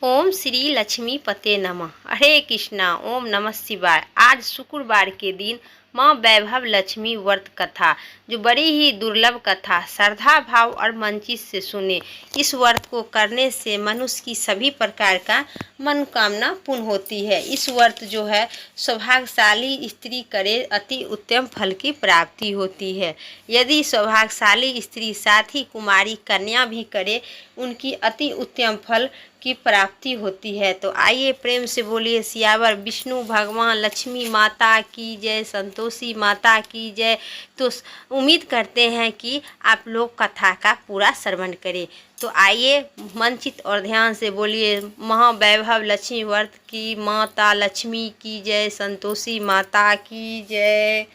ओम श्री लक्ष्मी पते नमः। हरे कृष्णा। ओम नमः शिवाय। आज शुक्रवार के दिन माँ वैभव लक्ष्मी व्रत कथा, जो बड़ी ही दुर्लभ कथा, श्रद्धा भाव और मनचित से सुने। इस व्रत को करने से मनुष्य की सभी प्रकार का मनोकामना पूर्ण होती है। इस व्रत जो है सौभाग्यशाली स्त्री करे अति उत्तम फल की प्राप्ति होती है। यदि सौभाग्यशाली स्त्री साथ ही कुमारी कन्या भी करे, उनकी अति उत्तम फल की प्राप्ति होती है। तो आइए प्रेम से बोलिए सियावर विष्णु भगवान लक्ष्मी माता की जय, संतोषी माता की जय। तो उम्मीद करते हैं कि आप लोग कथा का पूरा श्रवण करें। तो आइए मनचित और ध्यान से बोलिए महावैभव लक्ष्मी व्रत की माता लक्ष्मी की जय, संतोषी माता की जय।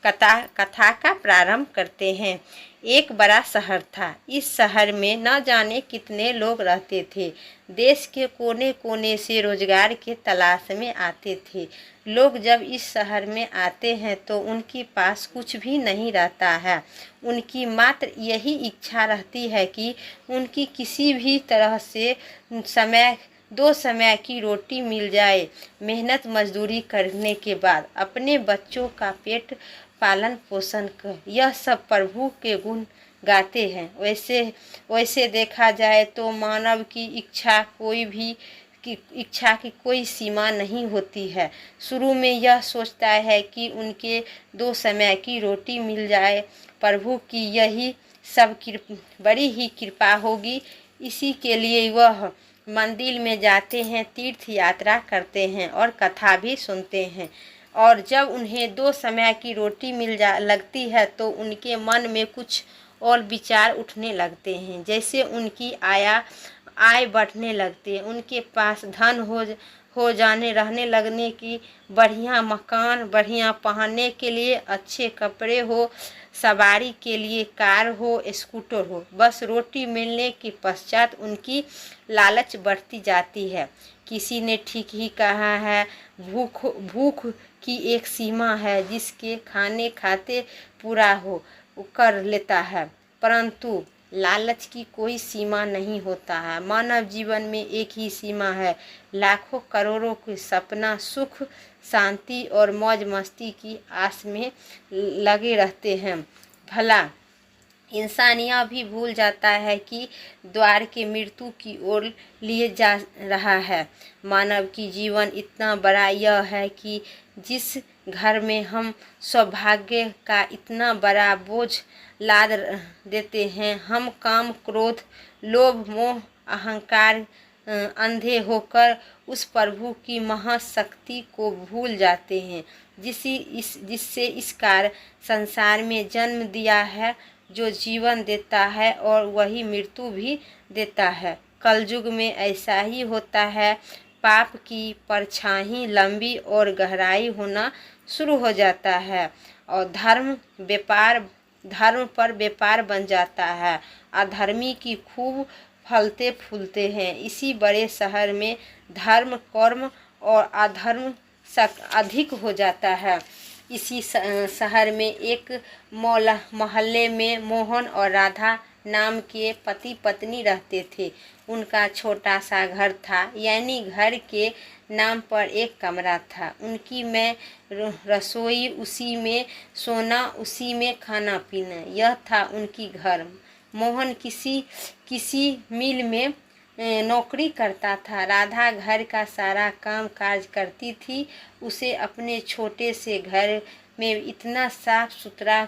कथा का प्रारंभ करते हैं। एक बड़ा शहर था। इस शहर में न जाने कितने लोग रहते थे। देश के कोने कोने से रोजगार के तलाश में आते थे। लोग जब इस शहर में आते हैं तो उनके पास कुछ भी नहीं रहता है। उनकी मात्र यही इच्छा रहती है कि उनकी किसी भी तरह से दो समय की रोटी मिल जाए। मेहनत मजदूरी करने के बाद अपने बच्चों का पेट पालन पोषण कर यह सब प्रभु के गुण गाते हैं। वैसे देखा जाए तो मानव की इच्छा की कोई सीमा नहीं होती है। शुरू में यह सोचता है कि उनके 2 समय की रोटी मिल जाए, प्रभु की यही सब बड़ी ही कृपा होगी। इसी के लिए वह मंदिर में जाते हैं, तीर्थ यात्रा करते हैं और कथा भी सुनते हैं। और जब उन्हें 2 समय की रोटी लगती है तो उनके मन में कुछ और विचार उठने लगते हैं। जैसे उनकी आय बढ़ने लगती है, उनके पास धन हो जाने रहने लगने की, बढ़िया मकान, बढ़िया पहनने के लिए अच्छे कपड़े हो, सवारी के लिए कार हो, स्कूटर हो। बस रोटी मिलने के पश्चात उनकी लालच बढ़ती जाती है। किसी ने ठीक ही कहा है, भूख की एक सीमा है, जिसके खाने खाते पूरा कर लेता है, परंतु लालच की कोई सीमा नहीं होता है। मानव जीवन में एक ही सीमा है। लाखों करोड़ों के सपना सुख शांति और मौज मस्ती की आस में लगे रहते हैं। भला इंसान यह भी भूल जाता है कि द्वार के मृत्यु की ओर लिए जा रहा है। मानव की जीवन इतना बड़ा यह है कि जिस घर में हम सौभाग्य का इतना बड़ा बोझ लाद देते हैं, हम काम क्रोध लोभ मोह अहंकार अंधे होकर उस प्रभु की महाशक्ति को भूल जाते हैं, जिससे इस कार्य संसार में जन्म दिया है, जो जीवन देता है और वही मृत्यु भी देता है। कलयुग में ऐसा ही होता है। पाप की परछाई लंबी और गहराई होना शुरू हो जाता है और धर्म पर व्यापार बन जाता है। अधर्मी की खूब फलते फूलते हैं। इसी बड़े शहर में धर्म कर्म और अधर्म अधिक हो जाता है। इसी शहर में एक मोहल्ले में मोहन और राधा नाम के पति पत्नी रहते थे। उनका छोटा सा घर था, यानी घर के नाम पर एक कमरा था। उनकी में रसोई, उसी में सोना, उसी में खाना पीना, यह था उनकी घर। मोहन किसी मिल में नौकरी करता था। राधा घर का सारा काम काज करती थी। उसे अपने छोटे से घर में इतना साफ सुथरा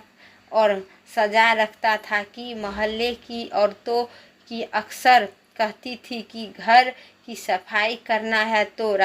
और सजा रखता था कि मोहल्ले की औरतों की अक्सर कहती थी कि घर की सफाई करना है तो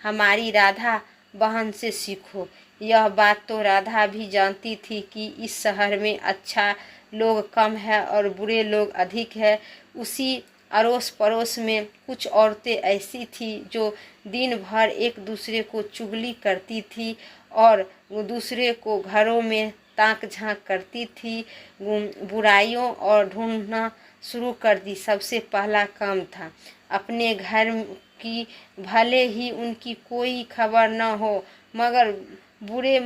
हमारी राधा बहन से सीखो। यह बात तो राधा भी जानती थी कि इस शहर में अच्छा लोग कम है और बुरे लोग अधिक है। उसी अड़ोस पड़ोस में कुछ औरतें ऐसी थी जो दिन भर एक दूसरे को चुगली करती थी और दूसरे को घरों में ताक झांक करती थी, बुराइयों और ढूंढना शुरू कर दी। सबसे पहला काम था अपने घर की, भले ही उनकी कोई खबर न हो, मगर पूरे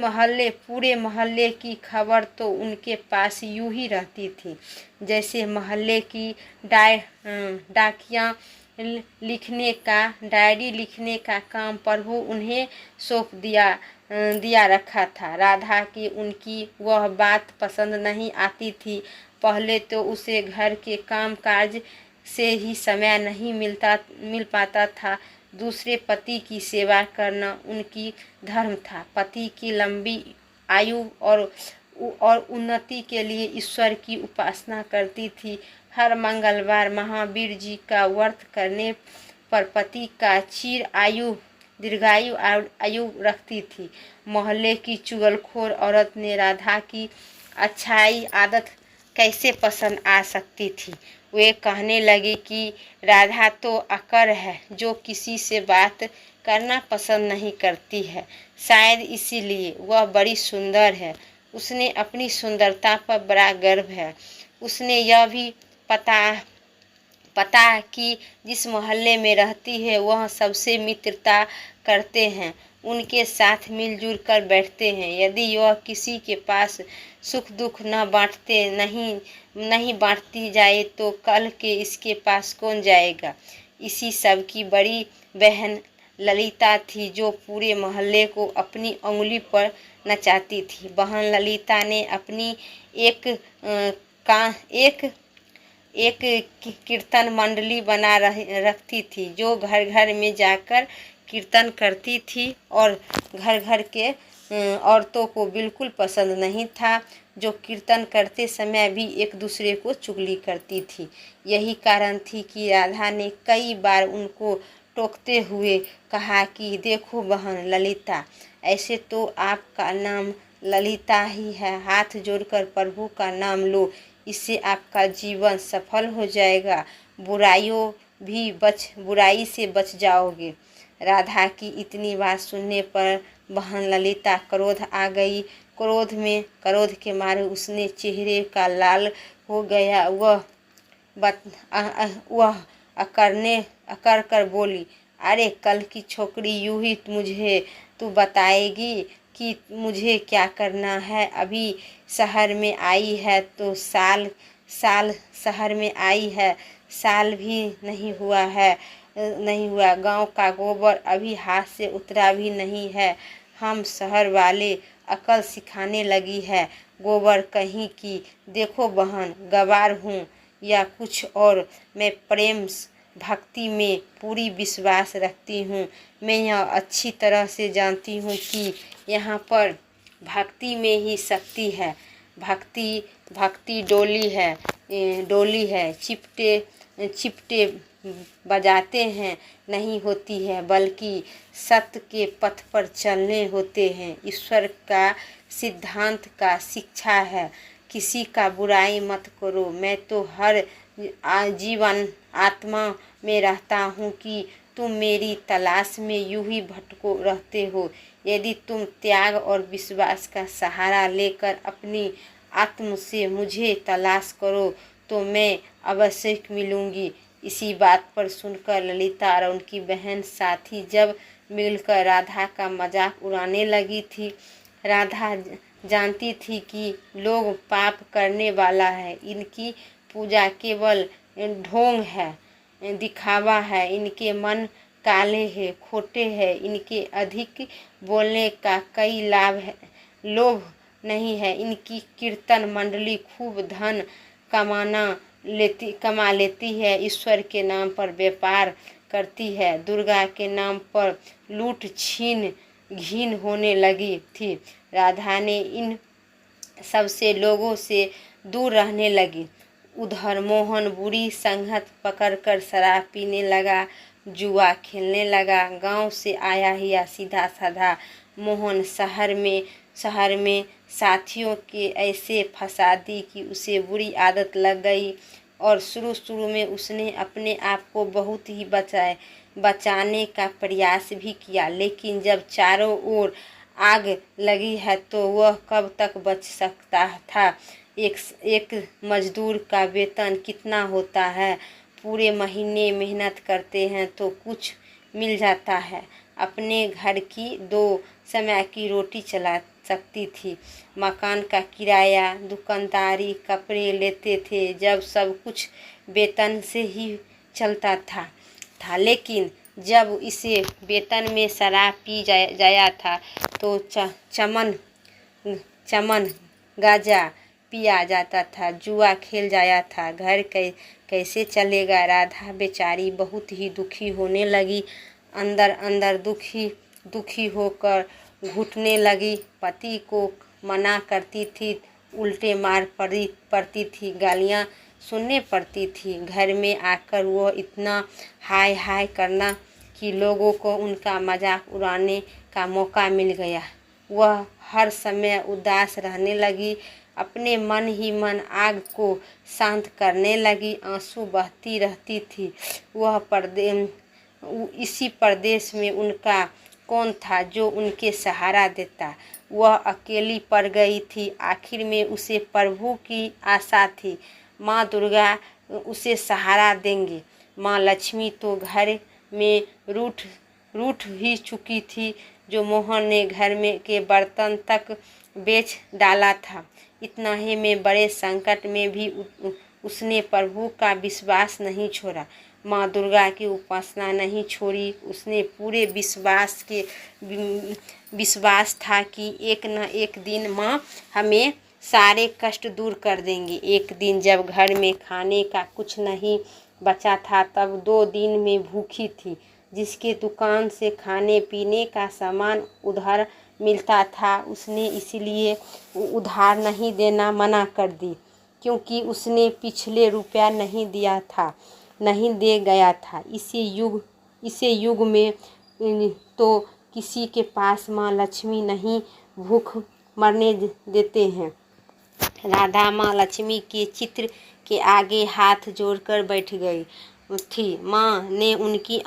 मोहल्ले की खबर तो उनके पास यूं ही रहती थी जैसे मोहल्ले की डाकियाँ डायरी लिखने का काम प्रभु उन्हें सौंप दिया रखा था। राधा की उनकी वह बात पसंद नहीं आती थी। पहले तो उसे घर के काम काज से ही समय नहीं मिल पाता था। दूसरे पति की सेवा करना उनकी धर्म था। पति की लंबी आयु और उन्नति के लिए ईश्वर की उपासना करती थी। हर मंगलवार महावीर जी का व्रत करने पर पति का दीर्घायु आयु रखती थी। मोहल्ले की चुगलखोर औरत ने राधा की अच्छाई आदत कैसे पसंद आ सकती थी। वे कहने लगी कि राधा तो अकर है, जो किसी से बात करना पसंद नहीं करती है। शायद इसीलिए वह बड़ी सुंदर है। उसने अपनी सुंदरता पर बड़ा गर्व है। उसने यह भी पता कि जिस मोहल्ले में रहती है वह सबसे मित्रता करते हैं, उनके साथ मिलजुल कर बैठते हैं। यदि वह किसी के पास सुख दुख नहीं बांटती जाए तो कल के इसके पास कौन जाएगा। इसी सब की बड़ी बहन ललिता थी, जो पूरे मोहल्ले को अपनी उंगली पर नचाती थी। बहन ललिता ने अपनी एक कीर्तन मंडली बना रखती थी, जो घर घर में जाकर कीर्तन करती थी और घर घर के औरतों को बिल्कुल पसंद नहीं था, जो कीर्तन करते समय भी एक दूसरे को चुगली करती थी। यही कारण थी कि राधा ने कई बार उनको टोकते हुए कहा कि देखो बहन ललिता, ऐसे तो आपका नाम ललिता ही है, हाथ जोड़कर प्रभु का नाम लो, इससे आपका जीवन सफल हो जाएगा, बुराई से बच जाओगे। राधा की इतनी बात सुनने पर बहन ललिता क्रोध आ गई। क्रोध के मारे उसने चेहरे का लाल हो गया। वह अकर कर बोली, अरे कल की छोकरी, यूं ही तू बताएगी कि मुझे क्या करना है। अभी शहर में आई है तो साल शहर में आई है, साल भी नहीं हुआ। गांव का गोबर अभी हाथ से उतरा भी नहीं है। हम शहर वाले अकल सिखाने लगी है गोबर कहीं की। देखो बहन, गवार हूँ या कुछ और, मैं प्रेम भक्ति में पूरी विश्वास रखती हूँ। मैं यह अच्छी तरह से जानती हूँ कि यहाँ पर भक्ति में ही शक्ति है। भक्ति डोली है, चिपटे बजाते हैं नहीं होती है, बल्कि सत्य के पथ पर चलने होते हैं। ईश्वर का सिद्धांत का शिक्षा है, किसी का बुराई मत करो। मैं तो हर आजीवन आत्मा में रहता हूँ कि तुम मेरी तलाश में यूं ही भटको रहते हो। यदि तुम त्याग और विश्वास का सहारा लेकर अपनी आत्म से मुझे तलाश करो तो मैं अवश्य मिलूंगी। इसी बात पर सुनकर ललिता और उनकी बहन साथी जब मिलकर राधा का मजाक उड़ाने लगी थी। राधा जानती थी कि लोग पाप करने वाला है, इनकी पूजा केवल ढोंग है, दिखावा है, इनके मन काले हैं, खोटे हैं, इनके अधिक बोलने का कई लोभ नहीं है। इनकी कीर्तन मंडली खूब धन कमा लेती है, ईश्वर के नाम पर व्यापार करती है, दुर्गा के नाम पर लूट छीन घीन होने लगी थी। राधा ने इन सबसे लोगों से दूर रहने लगी। उधर मोहन बुरी संगत पकड़कर शराब पीने लगा, जुआ खेलने लगा। गांव से आया ही सीधा साधा मोहन शहर में साथियों के ऐसे फंसा दी कि उसे बुरी आदत लग गई और शुरू में उसने अपने आप को बहुत ही बचाने का प्रयास भी किया, लेकिन जब चारों ओर आग लगी है तो वह कब तक बच सकता था। एक मजदूर का वेतन कितना होता है? पूरे महीने मेहनत करते हैं तो कुछ मिल जाता है। अपने घर की 2 समय की रोटी चला सकती थी। मकान का किराया, दुकानदारी, कपड़े लेते थे, जब सब कुछ वेतन से ही चलता था। था। लेकिन जब इसे वेतन में शराब पी जाया था तो चमन चमन गाजा पिया जाता था, जुआ खेल जाया था। घर कैसे चलेगा। राधा बेचारी बहुत ही दुखी होने लगी, अंदर अंदर दुखी होकर घुटने लगी। पति को मना करती थी, उल्टे मार पड़ती थी, गालियाँ सुनने पड़ती थी। घर में आकर वो इतना हाय हाय करना कि लोगों को उनका मजाक उड़ाने का मौका मिल गया। वह हर समय उदास रहने लगी, अपने मन ही मन आग को शांत करने लगी। आंसू बहती रहती थी। इसी परदेश में उनका कौन था जो उनके सहारा देता। वह अकेली पड़ गई थी। आखिर में उसे प्रभु की आशा थी, माँ दुर्गा उसे सहारा देंगे। माँ लक्ष्मी तो घर में रूठ ही चुकी थी, जो मोहन ने घर में के बर्तन तक बेच डाला था। इतना ही में बड़े संकट में भी उसने प्रभु का विश्वास नहीं छोड़ा, माँ दुर्गा की उपासना नहीं छोड़ी। उसने पूरे विश्वास था कि एक न एक दिन माँ हमें सारे कष्ट दूर कर देंगे। एक दिन जब घर में खाने का कुछ नहीं बचा था, तब 2 दिन में भूखी थी। जिसके दुकान से खाने पीने का सामान उधार मिलता था, उसने इसलिए उधार नहीं देना मना कर दी, क्योंकि उसने पिछले रुपया नहीं दे गया था। इसी युग में तो किसी के पास माँ लक्ष्मी नहीं भूख मरने देते हैं। राधा माँ लक्ष्मी के चित्र के आगे हाथ जोड़कर बैठ गई थी। माँ ने उनकी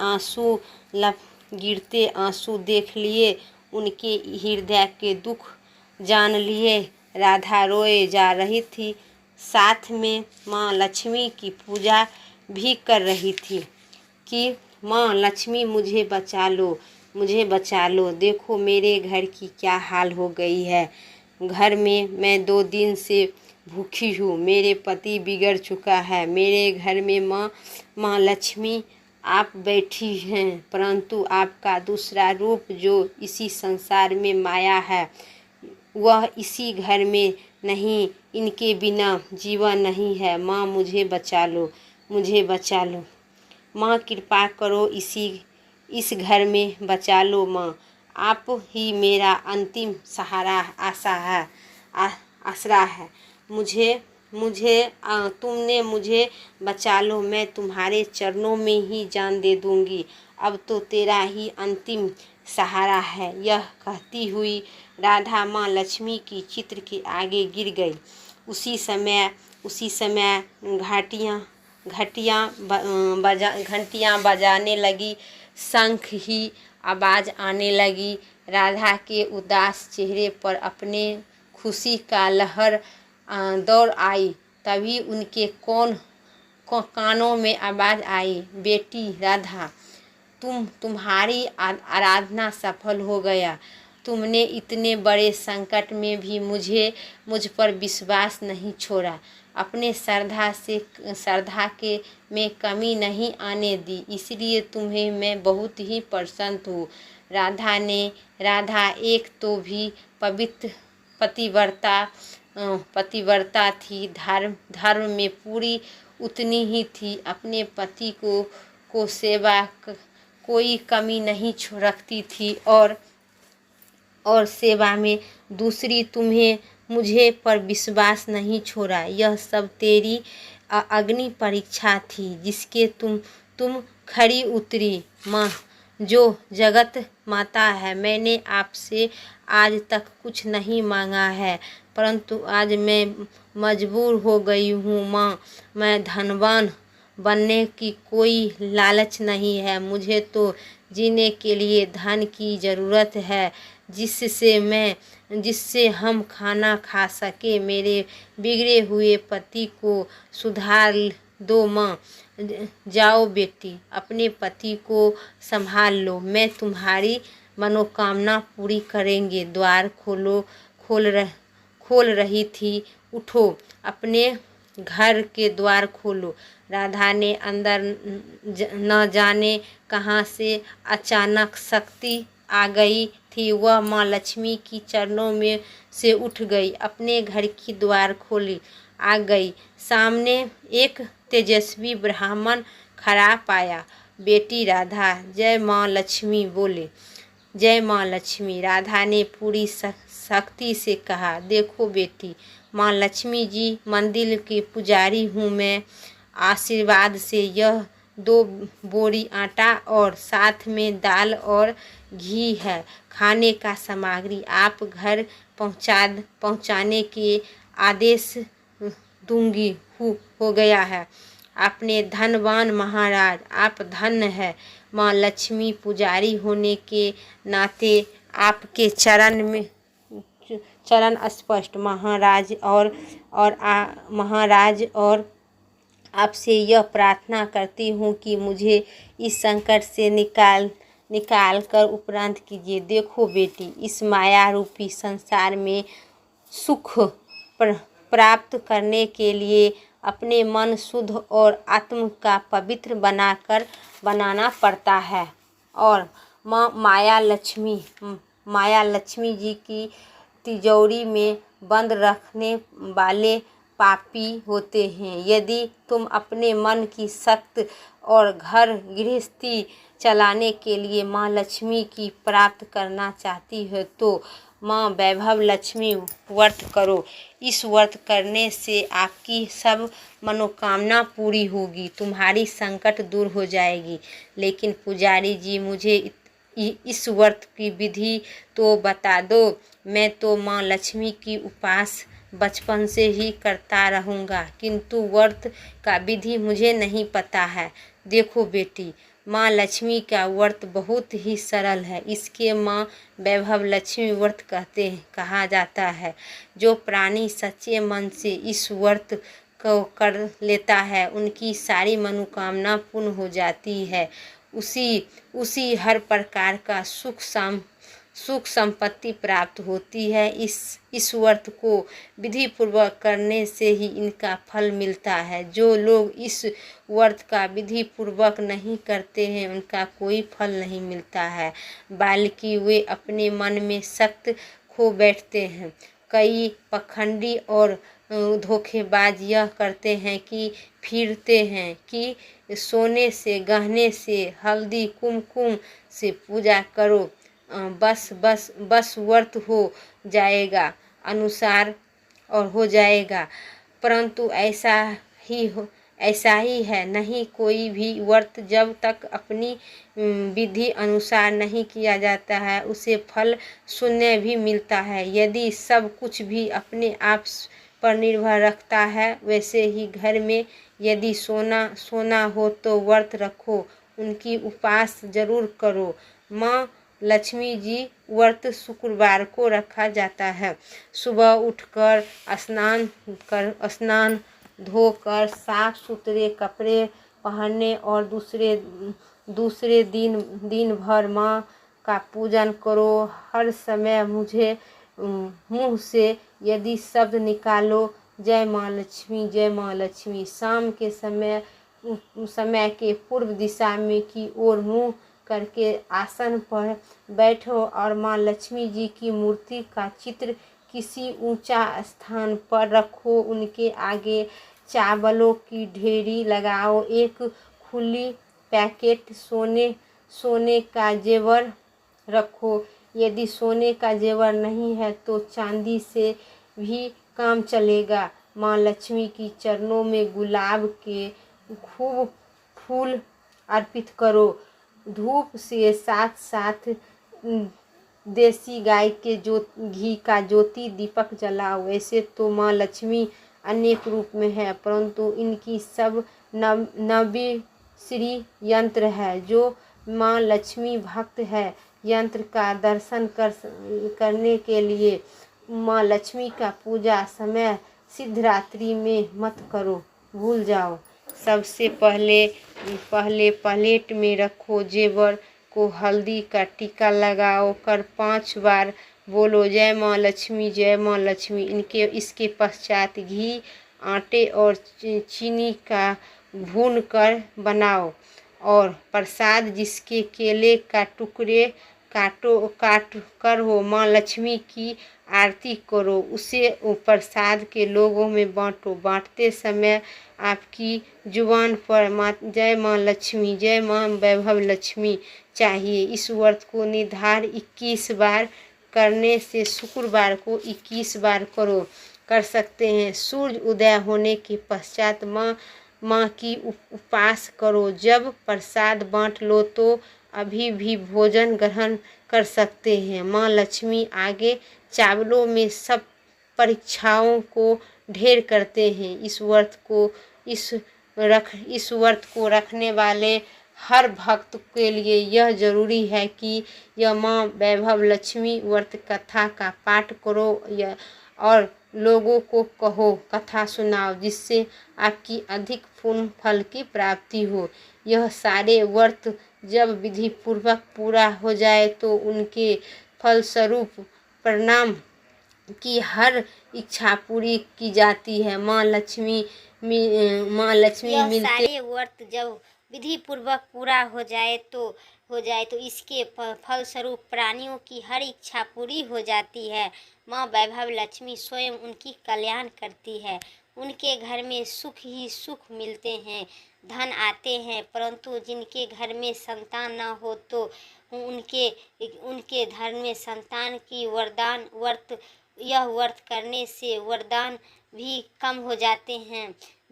गिरते आंसू देख लिए, उनके हृदय के दुख जान लिए। राधा रोए जा रही थी, साथ में माँ लक्ष्मी की पूजा भी कर रही थी कि माँ लक्ष्मी मुझे बचा लो, देखो मेरे घर की क्या हाल हो गई है। घर में मैं 2 दिन से भूखी हूँ, मेरे पति बिगड़ चुका है। मेरे घर में माँ लक्ष्मी आप बैठी हैं, परंतु आपका दूसरा रूप जो इसी संसार में माया है, वह इसी घर में नहीं, इनके बिना जीवन नहीं है। माँ मुझे बचा लो, माँ कृपा करो, इस घर में बचा लो। माँ आप ही मेरा अंतिम सहारा आसरा है। तुमने मुझे बचा लो, मैं तुम्हारे चरणों में ही जान दे दूंगी। अब तो तेरा ही अंतिम सहारा है। यह कहती हुई राधा माँ लक्ष्मी की चित्र के आगे गिर गई। उसी समय घंटियाँ बजाने लगी, शंख ही आवाज़ आने लगी। राधा के उदास चेहरे पर अपने खुशी का लहर दौड़ आई। तभी उनके कानों में आवाज़ आई, बेटी राधा, तुम्हारी आराधना सफल हो गया। तुमने इतने बड़े संकट में भी मुझ पर विश्वास नहीं छोड़ा, अपने श्रद्धा के में कमी नहीं आने दी, इसलिए तुम्हें मैं बहुत ही प्रसन्न हूँ। राधा एक तो भी पवित्र पतिव्रता थी, धर्म में पूरी उतनी ही थी, अपने पति को सेवा कोई कमी नहीं रखती थी और सेवा में दूसरी मुझे पर विश्वास नहीं छोड़ा। यह सब तेरी अग्नि परीक्षा थी, जिसके तुम खरी उतरी। माँ जो जगत माता है, मैंने आपसे आज तक कुछ नहीं मांगा है, परंतु आज मैं मजबूर हो गई हूँ। माँ मैं धनवान बनने की कोई लालच नहीं है, मुझे तो जीने के लिए धन की ज़रूरत है, जिससे हम खाना खा सके। मेरे बिगड़े हुए पति को सुधार दो। माँ जाओ बेटी, अपने पति को संभाल लो, मैं तुम्हारी मनोकामना पूरी करेंगे। द्वार खोल रही थी, उठो, अपने घर के द्वार खोलो। राधा ने अंदर न जाने कहाँ से अचानक शक्ति आ गई थी। वह माँ लक्ष्मी की चरणों में से उठ गई, अपने घर की द्वार खोली, आ गई। सामने एक तेजस्वी ब्राह्मण खड़ा पाया। बेटी राधा, जय माँ लक्ष्मी बोले। जय माँ लक्ष्मी, राधा ने पूरी शक्ति से कहा। देखो बेटी, माँ लक्ष्मी जी मंदिर के पुजारी हूँ मैं। आशीर्वाद से यह 2 बोरी आटा और साथ में दाल और घी है, खाने का सामग्री। आप घर पहुँचाने के आदेश दूंगी। हो गया है। अपने धनवान महाराज, आप धन्य है। माँ लक्ष्मी पुजारी होने के नाते आपके चरण स्पष्ट महाराज और आपसे यह प्रार्थना करती हूँ कि मुझे इस संकट से निकाल कर उपरांत कीजिए। देखो बेटी, इस माया रूपी संसार में सुख प्राप्त करने के लिए अपने मन शुद्ध और आत्म का पवित्र बनाना पड़ता है। और माया लक्ष्मी जी की तिजोरी में बंद रखने वाले पापी होते हैं। यदि तुम अपने मन की शक्ति और घर गृहस्थी चलाने के लिए माँ लक्ष्मी की प्राप्त करना चाहती हो तो माँ वैभव लक्ष्मी व्रत करो। इस व्रत करने से आपकी सब मनोकामना पूरी होगी, तुम्हारी संकट दूर हो जाएगी। लेकिन पुजारी जी, मुझे इस व्रत की विधि तो बता दो। मैं तो माँ लक्ष्मी की उपास बचपन से ही करता रहूँगा, किंतु व्रत का विधि मुझे नहीं पता है। देखो बेटी, माँ लक्ष्मी का व्रत बहुत ही सरल है। इसके माँ वैभव लक्ष्मी व्रत कहा जाता है। जो प्राणी सच्चे मन से इस व्रत को कर लेता है, उनकी सारी मनोकामना पूर्ण हो जाती है। उसी हर प्रकार का सुख संपत्ति प्राप्त होती है। इस व्रत को विधि पूर्वक करने से ही इनका फल मिलता है। जो लोग इस व्रत का विधि पूर्वक नहीं करते हैं, उनका कोई फल नहीं मिलता है, बल्कि वे अपने मन में शक्ति खो बैठते हैं। कई पखंडी और धोखेबाज यह करते हैं कि सोने से, गहने से, हल्दी कुमकुम से पूजा करो, बस व्रत हो जाएगा अनुसार और हो जाएगा। परंतु ऐसा ही है नहीं। कोई भी व्रत जब तक अपनी विधि अनुसार नहीं किया जाता है, उसे फल शून्य भी मिलता है। यदि सब कुछ भी अपने आप पर निर्भर रखता है, वैसे ही घर में यदि सोना हो तो व्रत रखो, उनकी उपास जरूर करो। माँ लक्ष्मी जी व्रत शुक्रवार को रखा जाता है। सुबह उठकर स्नान धोकर साफ सुथरे कपड़े पहनने और दूसरे दिन भर माँ का पूजन करो। हर समय मुंह से यदि शब्द निकालो, जय माँ लक्ष्मी, जय माँ लक्ष्मी। शाम के समय के पूर्व दिशा में की ओर मुंह करके आसन पर बैठो और माँ लक्ष्मी जी की मूर्ति का चित्र किसी ऊंचा स्थान पर रखो। उनके आगे चावलों की ढेरी लगाओ। एक खुली पैकेट सोने का जेवर रखो। यदि सोने का जेवर नहीं है तो चांदी से भी काम चलेगा। माँ लक्ष्मी की चरणों में गुलाब के खूब फूल अर्पित करो। धूप से साथ देसी गाय के घी का ज्योति दीपक जलाओ। वैसे तो माँ लक्ष्मी अनेक रूप में है, परंतु इनकी सब नव्य श्री यंत्र है। जो माँ लक्ष्मी भक्त है, यंत्र का दर्शन करने के लिए माँ लक्ष्मी का पूजा समय सिद्धरात्रि में मत करो, भूल जाओ। सबसे पहले प्लेट में रखो जेवर को हल्दी का टीका लगाओ कर 5 बार बोलो, जय माँ लक्ष्मी, जय माँ लक्ष्मी। इसके पश्चात घी, आटे और चीनी का भून कर बनाओ और प्रसाद जिसके केले का टुकड़े काट कर हो, माँ लक्ष्मी की आरती करो, उसे प्रसाद के लोगों में बांटो। बांटते समय आपकी जुबान पर जय माँ लक्ष्मी, जय माँ वैभव लक्ष्मी चाहिए। इस व्रत को निर्धारित 21 बार करने से शुक्रवार को 21 बार कर सकते हैं। सूर्य उदय होने के पश्चात माँ की उपवास करो। जब प्रसाद बांट लो तो अभी भी भोजन ग्रहण कर सकते हैं। माँ लक्ष्मी आगे चावलों में सब परीक्षाओं को ढेर करते हैं। इस व्रत को रखने वाले हर भक्त के लिए यह जरूरी है कि यह माँ वैभव लक्ष्मी व्रत कथा का पाठ करो और लोगों को कहो, कथा सुनाओ, जिससे आपकी अधिक पुण्य फल की प्राप्ति हो। यह सारे व्रत जब विधि पूर्वक पूरा हो जाए तो उनके फलस्वरूप प्रणाम की हर इच्छा पूरी की जाती है। माँ लक्ष्मी मिलते। सारे व्रत जब विधि पूर्वक पूरा हो जाए तो इसके फलस्वरूप प्राणियों की हर इच्छा पूरी हो जाती है। माँ वैभव लक्ष्मी स्वयं उनकी कल्याण करती है। उनके घर में सुख ही सुख मिलते हैं, धन आते हैं, परंतु जिनके घर में संतान न हो तो उनके घर में संतान की यह व्रत करने से वरदान भी कम हो जाते हैं।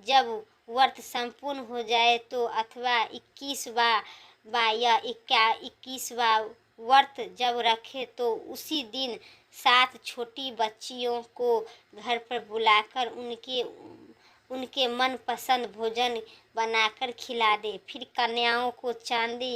जब व्रत संपूर्ण हो जाए तो अथवा 21वां या 21वां व्रत जब रखे तो उसी दिन 7 छोटी बच्चियों को घर पर बुलाकर उनके मन पसंद भोजन बनाकर खिला दे। फिर कन्याओं को चांदी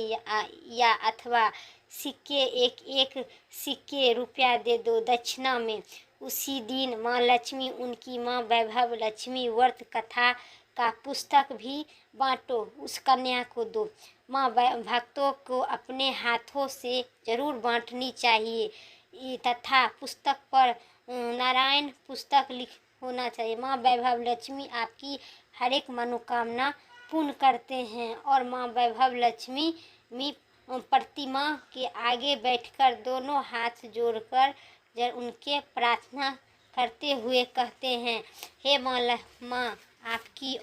या अथवा सिक्के एक सिक्के रुपया दे दो दक्षिणा में। उसी दिन माँ लक्ष्मी उनकी माँ वैभव लक्ष्मी व्रत कथा का पुस्तक भी बांटो, उस कन्या को दो। माँ भक्तों को अपने हाथों से जरूर बांटनी चाहिए तथा पुस्तक पर नारायण पुस्तक लिख होना चाहिए। माँ वैभव लक्ष्मी आपकी हर एक मनोकामना पूर्ण करते हैं और माँ वैभव लक्ष्मी प्रतिमा के आगे बैठकर दोनों हाथ जोड़कर उनके प्रार्थना करते हुए कहते हैं, हे माँ आपकी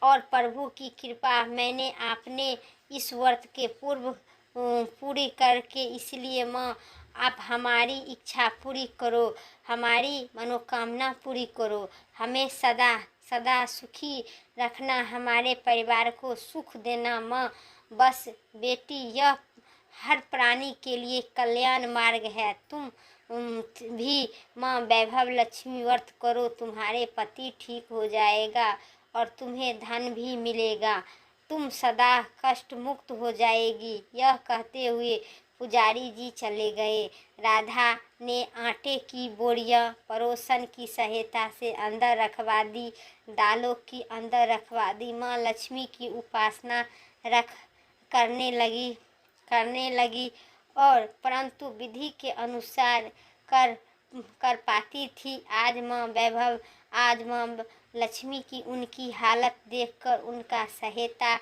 और प्रभु की कृपा, मैंने आपने इस व्रत के पूरी करके, इसलिए माँ आप हमारी इच्छा पूरी करो, हमारी मनोकामना पूरी करो, हमें सदा सदा सुखी रखना, हमारे परिवार को सुख देना माँ। बस बेटी, यह हर प्राणी के लिए कल्याण मार्ग है। तुम भी माँ वैभव लक्ष्मी व्रत करो, तुम्हारे पति ठीक हो जाएगा और तुम्हें धन भी मिलेगा, तुम सदा कष्ट मुक्त हो जाएगी। यह कहते हुए पुजारी जी चले गए। राधा ने आटे की बोरियां पड़ोसन की सहायता से अंदर रखवा दी, दालों की अंदर रखवा दी। माँ लक्ष्मी की उपासना करने लगी और परंतु विधि के अनुसार कर पाती थी। आज माँ लक्ष्मी की उनकी हालत देखकर उनका सहायता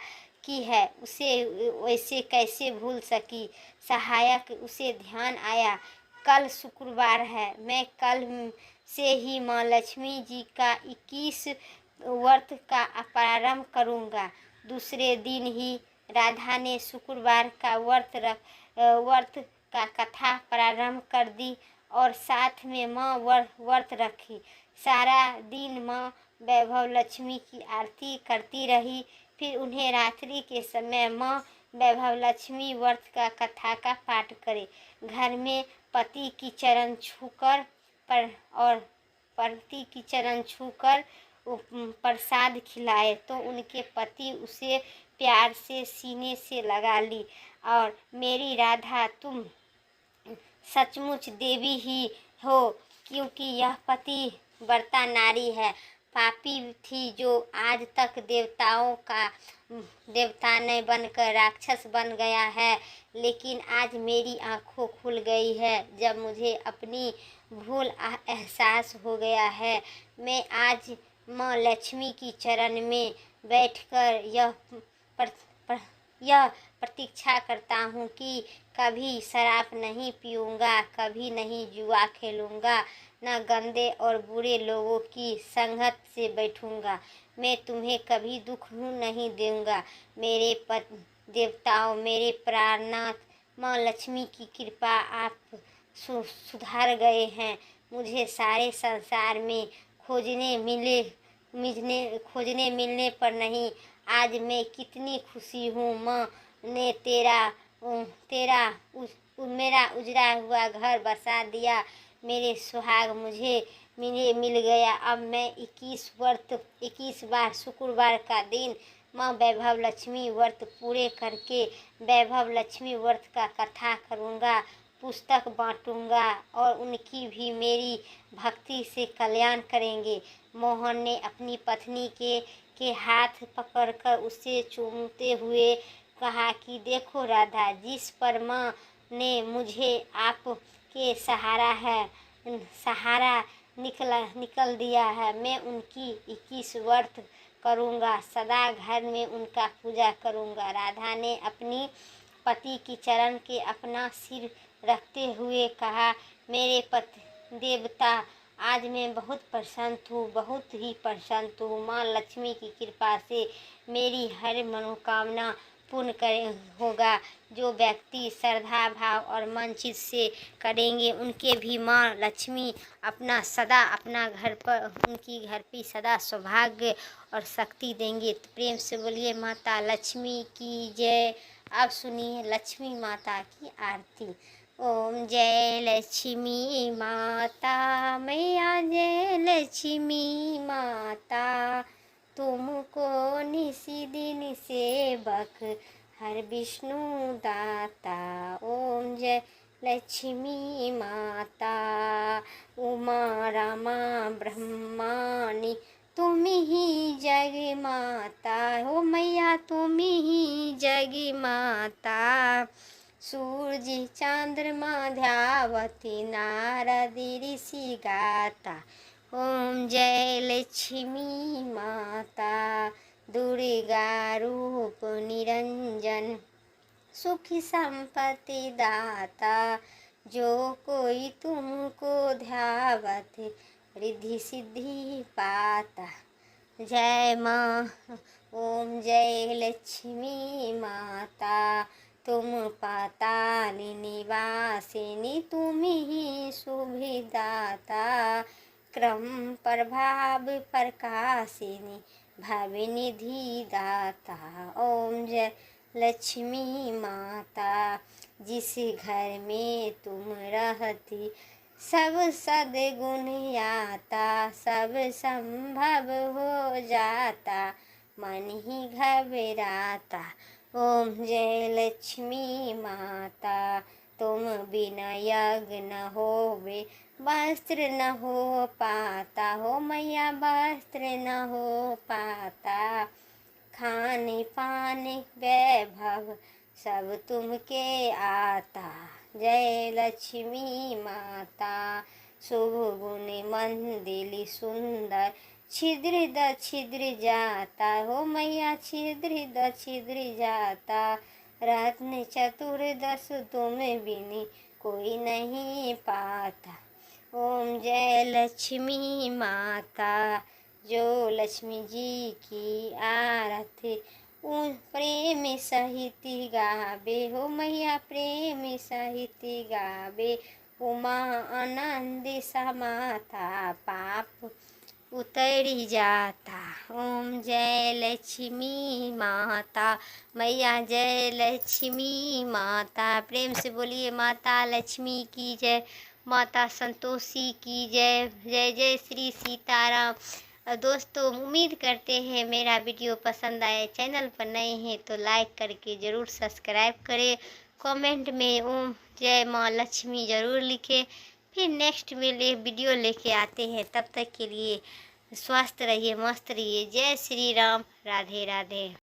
की है, उसे वैसे कैसे भूल सकी। सहायक उसे ध्यान आया, कल शुक्रवार है, मैं कल से ही माँ लक्ष्मी जी का 21 व्रत का प्रारंभ करूँगा। दूसरे दिन ही राधा ने शुक्रवार का व्रत का कथा प्रारंभ कर दी और साथ में माँ व्रत रखी। सारा दिन माँ वैभव लक्ष्मी की आरती करती रही। फिर उन्हें रात्रि के समय माँ वैभव लक्ष्मी व्रत का कथा का पाठ करे। घर में पति की चरण छूकर प्रसाद खिलाए तो उनके पति उसे प्यार से सीने से लगा ली और मेरी राधा, तुम सचमुच देवी ही हो, क्योंकि यह पति व्रता नारी है, पापी थी जो आज तक देवता नहीं बनकर राक्षस बन गया है, लेकिन आज मेरी आँखों खुल गई है। जब मुझे अपनी भूल एहसास हो गया है, मैं आज माँ लक्ष्मी की चरण में बैठकर यह प्रतीक्षा करता हूँ कि कभी शराब नहीं पीऊँगा, कभी नहीं जुआ खेलूँगा, न गंदे और बुरे लोगों की संगत से बैठूँगा। मैं तुम्हें कभी दुख नहीं दूँगा। मेरे देवताओं, मेरे प्राणनाथ, माँ लक्ष्मी की कृपा आप सुधार गए हैं। मुझे सारे संसार में खोजने मिलने पर नहीं। आज मैं कितनी खुशी हूँ। माँ ने मेरा उजड़ा हुआ घर बसा दिया। मेरे सुहाग मुझे मिल गया। अब मैं 21 बार शुक्रवार का दिन माँ वैभव लक्ष्मी व्रत पूरे करके वैभव लक्ष्मी व्रत का कथा करूँगा, पुस्तक बांटूँगा और उनकी भी मेरी भक्ति से कल्याण करेंगे। मोहन ने अपनी पत्नी के हाथ पकड़कर उसे चूमते हुए कहा कि देखो राधा, जिस पर माँ ने मुझे आपके सहारा निकल दिया है, मैं उनकी 21 व्रत करूँगा, सदा घर में उनका पूजा करूँगा। राधा ने अपनी पति की चरण के अपना सिर रखते हुए कहा, मेरे पति देवता, आज मैं बहुत प्रसन्न हूँ, बहुत ही प्रसन्न हूँ। माँ लक्ष्मी की कृपा से मेरी हर मनोकामना पूर्ण होगा। जो व्यक्ति श्रद्धा भाव और मन चित से करेंगे उनके भी माँ लक्ष्मी सदा अपना घर पर उनकी घर पे सदा सौभाग्य और शक्ति देंगे। तो प्रेम से बोलिए माता लक्ष्मी की जय। अब सुनिए लक्ष्मी माता की आरती। ओम जय लक्ष्मी माता मैया, जय लक्ष्मी माता, तुमको निसी दिन सेवक हर विष्णु दाता। ओम जय लक्ष्मी माता, उमा रमा ब्रह्माणी, तुम ही जग माता हो मैया, तुम ही जग माता। सूरज चंद्रमा ध्यावती, नारद ऋषि गाता। ओम जय लक्ष्मी माता, दुर्गा रूप निरंजन, सुखी संपत्ति दाता। जो कोई तुमको ध्यावत, रिद्धि सिद्धि पाता। जय माँ। ओम जय लक्ष्मी माता, तुम पाताल निवासिनी, तुम ही सुभिदाता। क्रम प्रभाव प्रकाशिनी, भावनिधि दाता। ओम जय लक्ष्मी माता, जिस घर में तुम रहती सब सद्गुण आता, सब संभव हो जाता, मन ही घबराता। ओम जय लक्ष्मी माता, तुम बिना यज्ञ न होवे, वस्त्र न हो पाता हो मैया, वस्त्र न हो पाता। खाने पाने वैभव सब तुमके आता। जय लक्ष्मी माता, शुभ गुण मंदिर सुंदर, छिद्र द छिद्र जाता हो मैया, छिद्र द छिद्र जाता। रत्न चतुर्दश तुम बिनी कोई नहीं पाता। ओम जय लक्ष्मी माता, जो लक्ष्मी जी की आरती उन प्रेम सहित गावे हो मैया, प्रेम सहित गावे। उमा आनंद समाता, पाप उतरी जाता। ओम जय लक्ष्मी माता मैया, जय लक्ष्मी माता। प्रेम से बोलिए माता लक्ष्मी की जय, माता संतोषी की जय। जय जय श्री सीताराम। दोस्तों उम्मीद करते हैं मेरा वीडियो पसंद आए। चैनल पर नए हैं तो लाइक करके ज़रूर सब्सक्राइब करें। कमेंट में ओम जय माँ लक्ष्मी ज़रूर लिखें। फिर नेक्स्ट में वीडियो लेके आते हैं। तब तक के लिए स्वस्थ रहिए, मस्त रहिए। जय श्री राम, राधे राधे।